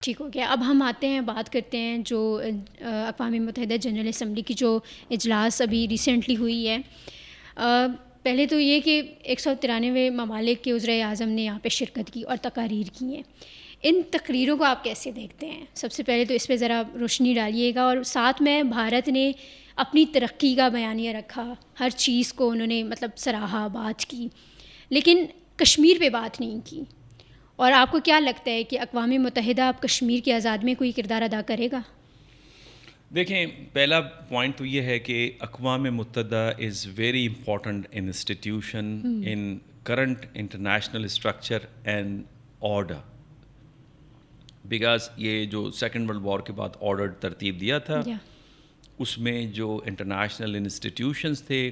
ٹھیک ہو گیا. اب ہم آتے ہیں بات کرتے ہیں جو اقوام متحدہ جنرل اسمبلی کی جو اجلاس ابھی ریسنٹلی ہوئی ہے. پہلے تو یہ کہ 193 ممالک کے وزرائے اعظم نے یہاں پہ شرکت کی اور تقاریر کی ہیں. ان تقریروں کو آپ کیسے دیکھتے ہیں؟ سب سے پہلے تو اس پہ ذرا روشنی ڈالیے گا. اور ساتھ میں بھارت نے اپنی ترقی کا بیانیہ رکھا, ہر چیز کو انہوں نے مطلب سراہا, بات کی, لیکن کشمیر پہ بات نہیں کی. اور آپ کو کیا لگتا ہے کہ اقوام متحدہ اب کشمیر کی آزادی میں کوئی کردار ادا کرے گا؟ دیکھیں, پہلا پوائنٹ تو یہ ہے کہ اقوام متحدہ is very important institution in current international structure and order, because یہ جو سیکنڈ ورلڈ وار کے بعد آرڈر ترتیب دیا تھا, اس میں جو انٹرنیشنل انسٹیٹیوشنز تھے,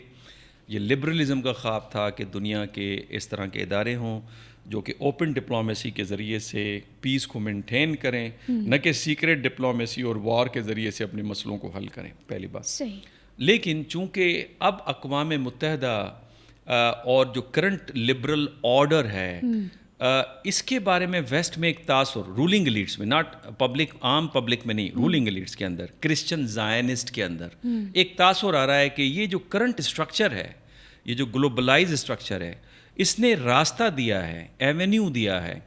یہ لبرلزم کا خواب تھا کہ دنیا کے اس طرح کے ادارے ہوں جو کہ اوپن ڈپلومیسی کے ذریعے سے پیس کو مینٹین کریں, نہ کہ سیکریٹ ڈپلومیسی اور وار کے ذریعے سے اپنے مسئلوں کو حل کریں, پہلی بات. صحیح. لیکن چونکہ اب اقوام متحدہ اور جو کرنٹ لبرل آرڈر ہے, اس کے بارے میں ویسٹ میں ایک تاثر, رولنگ ایلیٹس میں, ناٹ پبلک, عام پبلک میں نہیں, رولنگ ایلیٹس کے اندر, کرسچن زائنسٹ کے اندر ایک تاثر آ رہا ہے کہ یہ جو کرنٹ اسٹرکچر ہے, یہ جو گلوبلائز اسٹرکچر ہے, اس نے راستہ دیا ہے, ایونیو دیا ہے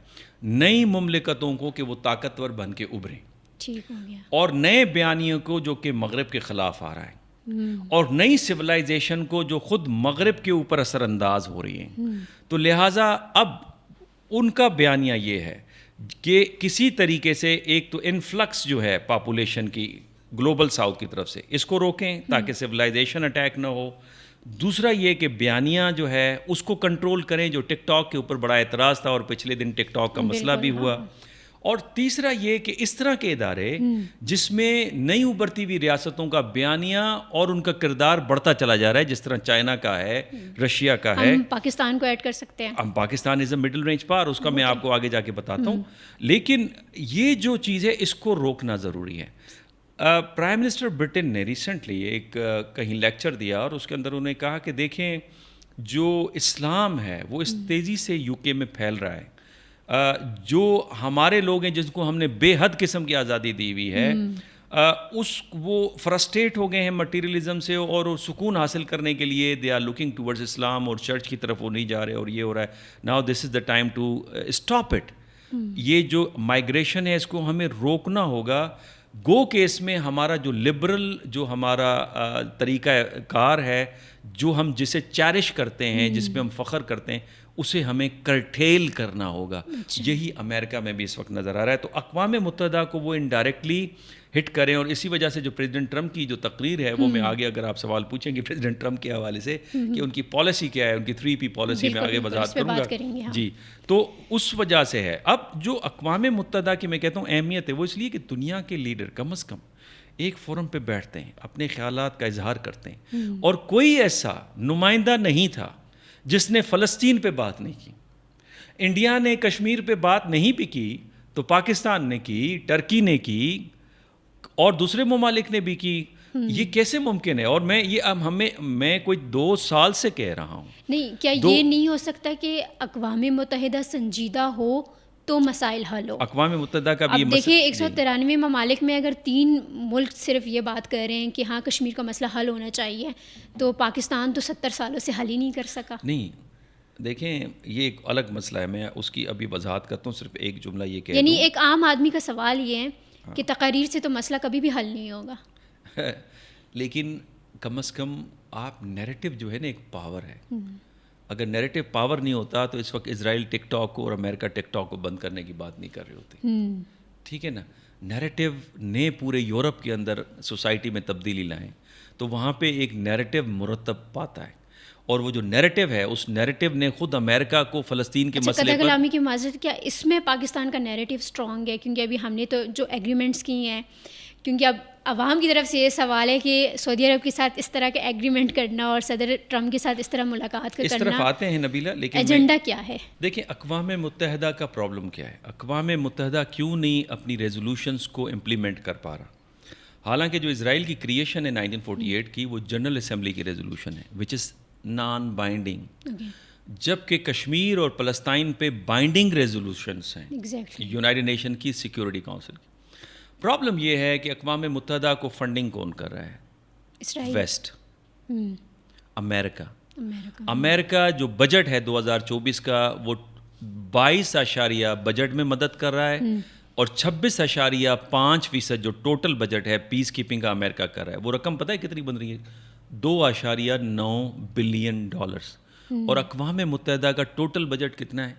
نئی مملکتوں کو کہ وہ طاقتور بن کے ابھریں. ٹھیک ہو گیا. اور نئے بیانیوں کو جو کہ مغرب کے خلاف آ رہا ہے, اور نئی سویلائزیشن کو جو خود مغرب کے اوپر اثر انداز ہو رہی ہیں. تو لہٰذا اب ان کا بیانیہ یہ ہے کہ کسی طریقے سے ایک تو انفلکس جو ہے پاپولیشن کی گلوبل ساؤتھ کی طرف سے, اس کو روکیں تاکہ سویلائزیشن اٹیک نہ ہو. دوسرا یہ کہ بیانیہ جو ہے اس کو کنٹرول کریں, جو ٹک ٹاک کے اوپر بڑا اعتراض تھا اور پچھلے دن ٹک ٹاک کا مسئلہ بھی ہوا. اور تیسرا یہ کہ اس طرح کے ادارے جس میں نئی ابھرتی ہوئی ریاستوں کا بیانیہ اور ان کا کردار بڑھتا چلا جا رہا ہے, جس طرح چائنا کا ہے, رشیا کا ہے, ہم پاکستان کو ایڈ کر سکتے ہیں. ہم پاکستان از اے مڈل رینج پار, اس کا میں آپ کو آگے جا کے بتاتا ہوں. لیکن یہ جو چیز ہے اس کو روکنا ضروری ہے. پرائم منسٹر برٹن نے ریسنٹلی ایک کہیں لیکچر دیا اور اس کے اندر انہوں نے کہا کہ دیکھیں, جو اسلام ہے وہ اس تیزی سے یو کے میں پھیل رہا ہے, جو ہمارے لوگ ہیں جن کو ہم نے بے حد قسم کی آزادی دی ہوئی ہے, وہ فرسٹریٹ ہو گئے ہیں مٹیریلزم سے, اور سکون حاصل کرنے کے لیے دے آر لوکنگ ٹورڈز اسلام, اور چرچ کی طرف وہ نہیں جا رہے, اور یہ ہو رہا ہے. Now this is the time to stop it. یہ جو مائگریشن ہے اس کو ہمیں روکنا ہوگا. گو کہ اس میں ہمارا جو لبرل, جو ہمارا طریقہ کار ہے, جو ہم جسے چیرش کرتے ہیں, جس پہ ہم فخر کرتے ہیں, اسے ہمیں کرٹیل کرنا ہوگا. یہی امریکہ میں بھی اس وقت نظر آ رہا ہے. تو اقوام متحدہ کو وہ انڈائریکٹلی ہٹ کریں, اور اسی وجہ سے جو پریزیڈنٹ ٹرمپ کی جو تقریر ہے وہ میں آگے اگر آپ سوال پوچھیں گے پریزیڈنٹ ٹرمپ کے حوالے سے کہ ان کی پالیسی کیا ہے, ان کی 3P پالیسی میں آگے وضاحت کروں گا. جی, تو اس وجہ سے ہے. اب جو اقوام متحدہ کی میں کہتا ہوں اہمیت ہے, وہ اس لیے کہ دنیا کے لیڈر کم از کم ایک فورم پہ بیٹھتے ہیں, اپنے خیالات کا اظہار کرتے ہیں, اور کوئی ایسا نمائندہ نہیں تھا جس نے فلسطین پہ بات نہیں کی. انڈیا نے کشمیر پہ بات نہیں بھی کی تو پاکستان نے کی, ٹرکی نے کی, اور دوسرے ممالک نے بھی کی. یہ کیسے ممکن ہے؟ اور میں کوئی 2 سال سے کہہ رہا ہوں. نہیں, کیا یہ نہیں ہو سکتا کہ اقوام متحدہ سنجیدہ ہو تو مسائل حل ہو؟ اقوام متحدہ کا بھی اب دیکھیں 193 ممالک میں اگر 3 ملک صرف یہ بات کر رہے ہیں کہ ہاں کشمیر کا مسئلہ حل ہونا چاہیے, تو پاکستان تو 70 سالوں سے حل ہی نہیں کر سکا. نہیں, دیکھیں یہ ایک الگ مسئلہ ہے, میں اس کی ابھی وضاحت کرتا ہوں. صرف ایک جملہ یہ کہہ دوں, یعنی ایک عام آدمی کا سوال یہ ہے کہ تقاریر سے تو مسئلہ کبھی بھی حل نہیں ہوگا. لیکن کم از کم آپ نیریٹو جو ہے نا, ایک پاور ہے. اگر نیریٹو پاور نہیں ہوتا تو اس وقت اسرائیل ٹک ٹاک کو اور امریکہ ٹک ٹاک کو بند کرنے کی بات نہیں کر رہی ہوتی. ٹھیک ہے نا. نیریٹو نے پورے یورپ کے اندر سوسائٹی میں تبدیلی لائیں, تو وہاں پہ ایک نیریٹو مرتب پاتا ہے, اور وہ جو نیریٹو ہے اس نیریٹو نے خود امریکہ کو فلسطین کے مسئلے پر. کلامی کی معذرت, کیا اس میں پاکستان کا نیریٹو اسٹرانگ ہے؟ کیونکہ ابھی ہم نے تو جو ایگریمنٹس کی ہیں, کیونکہ اب عوام کی طرف سے یہ سوال ہے کہ سعودی عرب کے ساتھ اس طرح کے ایگریمنٹ کرنا اور صدر ٹرمپ کے ساتھ اس طرح ملاقات کرنا, اس طرف آتے ہیں نبیلہ, لیکن ایجنڈا کیا ہے؟ دیکھیں اقوام متحدہ کا پرابلم کیا ہے. اقوام متحدہ کیوں نہیں اپنی ریزولوشنز کو امپلیمنٹ کر پا رہا؟ حالانکہ جو اسرائیل کی کریشن ہے 1948 کی, وہ جنرل اسمبلی کی ریزولوشن ہے, وچ از نان بائنڈنگ. جبکہ کشمیر اور فلسطین پہ بائنڈنگ ریزولوشنس ہیں ایگزیکٹلی. یونائٹڈ نیشن کی سیکیورٹی کونسل کی. پرابلم یہ ہے کہ اقوام متحدہ کو فنڈنگ کون کر رہا ہے؟ اسرائیل. ویسٹ، امریکہ. امریکہ. امریکہ جو بجٹ ہے 2024 کا وہ 22 بجٹ میں مدد کر رہا ہے اور 26.5% جو ٹوٹل بجٹ ہے پیس کیپنگ کا امریکہ کر رہا ہے. وہ رقم پتہ ہے کتنی بن رہی ہے؟ $2.9 بلین. اور اقوام متحدہ کا ٹوٹل بجٹ کتنا ہے؟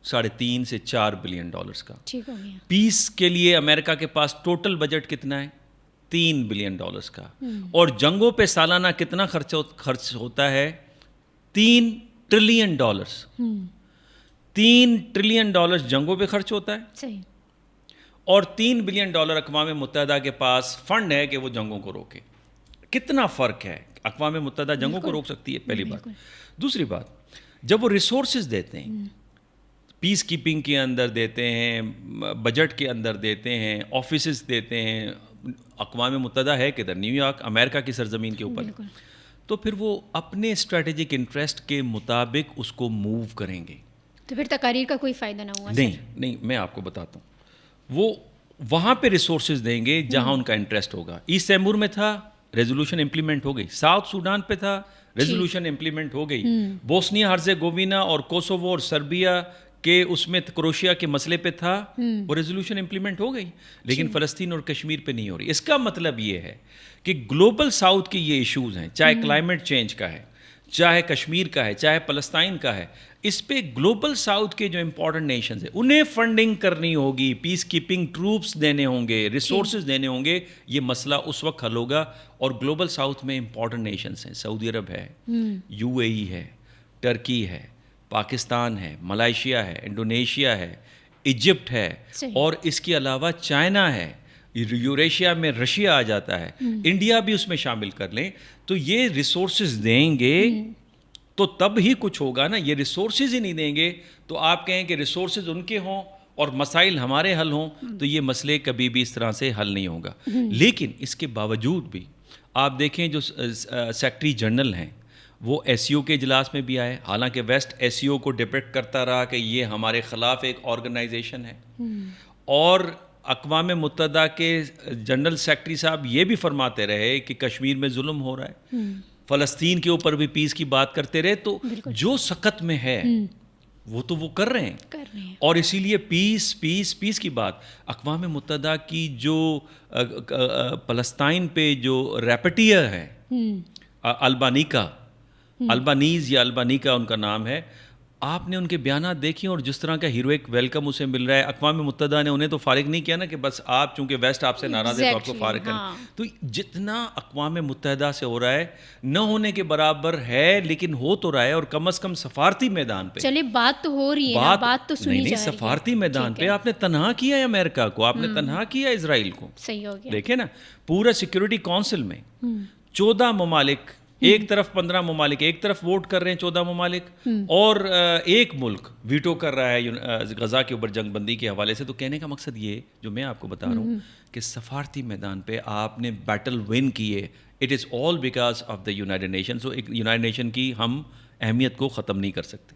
3.5 سے 4 بلین ڈالرز کا. ٹھیک ہو گیا. پیس کے لیے امریکہ کے پاس ٹوٹل بجٹ کتنا ہے؟ 3 بلین ڈالرز کا. اور جنگوں پہ سالانہ کتنا خرچ ہوتا ہے؟ 3 ٹریلین ڈالرز. 3 ٹریلین ڈالرز جنگوں پہ خرچ ہوتا ہے. صحیح. اور 3 بلین ڈالر اقوام متحدہ کے پاس فنڈ ہے کہ وہ جنگوں کو روکے. کتنا فرق ہے؟ اقوام متحدہ جنگوں کو روک سکتی ہے، پہلی بات. دوسری بات، جب وہ ریسورسز دیتے ہیں، پیس کیپنگ کے اندر دیتے ہیں، بجٹ کے اندر دیتے ہیں، آفیسز دیتے ہیں، اقوام متحدہ ہے کدھر؟ نیو یارک، امریکہ کی سرزمین کے اوپر. تو پھر وہ اپنے اسٹریٹجک انٹرسٹ کے مطابق اس کو موو کریں گے. تو پھر تقاریر کا کوئی فائدہ نہ ہوا. نہیں، میں آپ کو بتاتا ہوں. وہ وہاں پہ ریسورسز دیں گے جہاں ان کا انٹرسٹ ہوگا. ایسٹ تیمور میں تھا، ریزولوشن امپلیمنٹ ہو گئی. ساؤتھ سوڈان پہ تھا، ریزولوشن امپلیمنٹ ہو گئی. بوسنیا ہرزیگووینا اور کوسوو اور سربیا کے اس میں کروشیا کے مسئلے پہ تھا، وہ ریزولوشن امپلیمنٹ ہو گئی. لیکن فلسطین اور کشمیر پہ نہیں ہو رہی. اس کا مطلب یہ ہے کہ گلوبل ساؤتھ کے یہ ایشوز ہیں، چاہے کلائمیٹ چینج کا ہے، چاہے کشمیر کا ہے، چاہے فلسطین کا ہے، اس پہ گلوبل ساؤتھ کے جو امپورٹنٹ نیشنز ہیں انہیں فنڈنگ کرنی ہوگی، پیس کیپنگ ٹروپس دینے ہوں گے، ریسورسز دینے ہوں گے. یہ مسئلہ اس وقت حل ہوگا. اور گلوبل ساؤتھ میں امپورٹنٹ نیشنز ہیں، سعودی عرب ہے، UAE ہے، ٹرکی ہے، پاکستان ہے، ملائیشیا ہے، انڈونیشیا ہے، ایجپٹ ہے، اور اس کے علاوہ چائنا ہے. یوریشیا میں رشیا آ جاتا ہے، انڈیا بھی اس میں شامل کر لیں. تو یہ ریسورسز دیں گے تو تب ہی کچھ ہوگا نا. یہ ریسورسز ہی نہیں دیں گے تو آپ کہیں کہ ریسورسز ان کے ہوں اور مسائل ہمارے حل ہوں، تو یہ مسئلے کبھی بھی اس طرح سے حل نہیں ہوگا. لیکن اس کے باوجود بھی آپ دیکھیں جو سیکرٹری جنرل ہیں وہ SCO کے اجلاس میں بھی آئے. حالانکہ ویسٹ SCO کو ڈپیکٹ کرتا رہا کہ یہ ہمارے خلاف ایک آرگنائزیشن ہے. اور اقوام متحدہ کے جنرل سیکرٹری صاحب یہ بھی فرماتے رہے کہ کشمیر میں ظلم ہو رہا ہے، فلسطین کے اوپر بھی پیس کی بات کرتے رہے. تو جو سخت میں ہے وہ تو وہ کر رہے ہیں. اور اسی لیے پیس کی بات اقوام متحدہ کی جو فلسطین پہ جو ریپٹیئر ہے، البانیز یا البانیکا ان کا نام ہے، آپ نے ان کے بیانات دیکھیں اور جس طرح کا ہیروئک ویلکم اسے مل رہا ہے. اقوام متحدہ نے انہیں تو فارغ نہیں کیا نا کہ بس آپ چونکہ ویسٹ آپ سے ناراض ہے تو آپ کو فارغ کریں. تو جتنا اقوام متحدہ سے ہو رہا ہے نہ ہونے کے برابر ہے، لیکن ہو تو رہا ہے. اور کم از کم سفارتی میدان پہ چلے بات تو ہو رہی ہے، بات تو سنی جا رہی ہے. سفارتی میدان پہ آپ نے تنہا کیا ہے امریکہ کو، آپ نے تنہا کیا ہے اسرائیل کو. صحیح ہو گیا. دیکھیں نا پورا سیکورٹی کونسل میں 14 ممالک، ایک طرف 15 ممالک ایک طرف ووٹ کر رہے ہیں 14 ممالک، اور ایک ملک ویٹو کر رہا ہے غزہ کے اوپر جنگ بندی کے حوالے سے. تو کہنے کا مقصد یہ جو میں آپ کو بتا رہا ہوں کہ سفارتی میدان پہ آپ نے بیٹل ون کیے. It is all because of the United Nation. So ایک یونائٹڈ نیشن کی ہم اہمیت کو ختم نہیں کر سکتے.